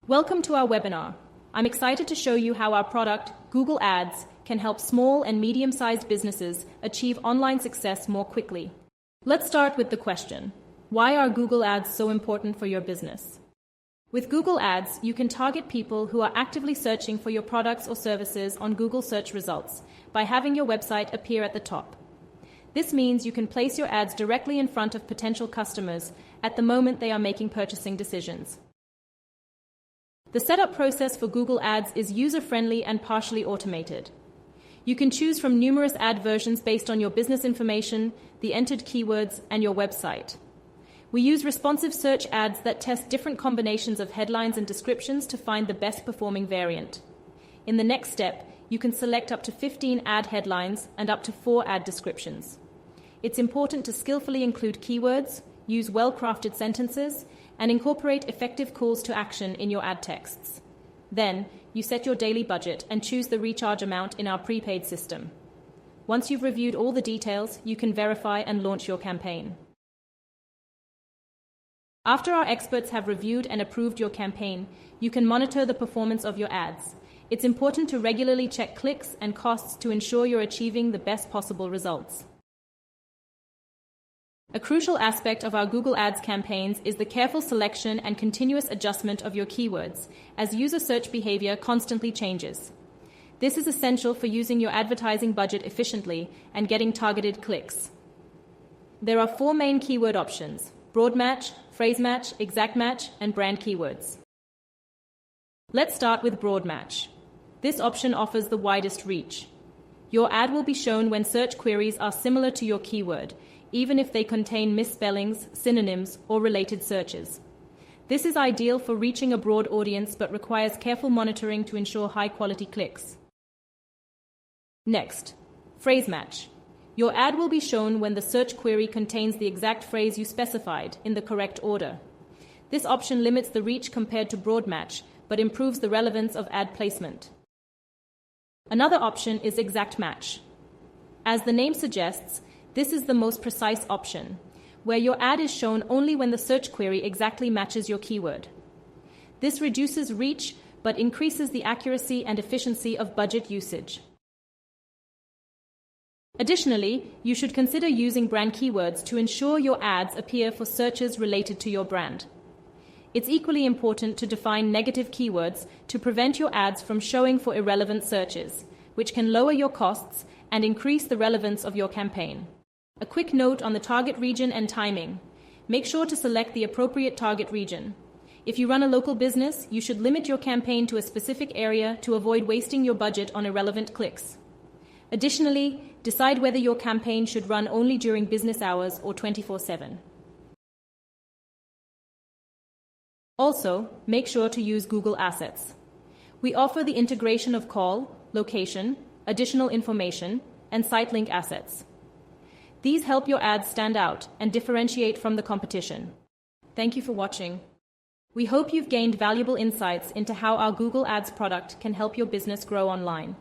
Welcome to our webinar. I'm excited to show you how our product, Google Ads, can help small and medium-sized businesses achieve online success more quickly. Let's start with the question: why are Google Ads so important for your business? With Google Ads, you can target people who are actively searching for your products or services on Google search results by having your website appear at the top. This means you can place your ads directly in front of potential customers at the moment they are making purchasing decisions. The setup process for Google Ads is user-friendly and partially automated. You can choose from numerous ad versions based on your business information, the entered keywords, and your website. We use responsive search ads that test different combinations of headlines and descriptions to find the best performing variant. In the next step, you can select up to 15 ad headlines and up to 4 ad descriptions. It's important to skillfully include keywords, use well-crafted sentences, and incorporate effective calls to action in your ad texts. Then, you set your daily budget and choose the recharge amount in our prepaid system. Once you've reviewed all the details, you can verify and launch your campaign. After our experts have reviewed and approved your campaign, you can monitor the performance of your ads. It's important to regularly check clicks and costs to ensure you're achieving the best possible results. A crucial aspect of our Google Ads campaigns is the careful selection and continuous adjustment of your keywords, as user search behavior constantly changes. This is essential for using your advertising budget efficiently and getting targeted clicks. There are 4 main keyword options: broad match, phrase match, exact match, and brand keywords. Let's start with broad match. This option offers the widest reach. Your ad will be shown when search queries are similar to your keyword, even if they contain misspellings, synonyms, or related searches. This is ideal for reaching a broad audience but requires careful monitoring to ensure high-quality clicks. Next, phrase match. Your ad will be shown when the search query contains the exact phrase you specified in the correct order. This option limits the reach compared to broad match, but improves the relevance of ad placement. Another option is exact match. As the name suggests, this is the most precise option, where your ad is shown only when the search query exactly matches your keyword. This reduces reach, but increases the accuracy and efficiency of budget usage. Additionally, you should consider using brand keywords to ensure your ads appear for searches related to your brand. It's equally important to define negative keywords to prevent your ads from showing for irrelevant searches, which can lower your costs and increase the relevance of your campaign. A quick note on the target region and timing. Make sure to select the appropriate target region. If you run a local business, you should limit your campaign to a specific area to avoid wasting your budget on irrelevant clicks. Additionally, decide whether your campaign should run only during business hours or 24/7. Also, make sure to use Google Assets. We offer the integration of call, location, additional information, and site link assets. These help your ads stand out and differentiate from the competition. Thank you for watching. We hope you've gained valuable insights into how our Google Ads product can help your business grow online.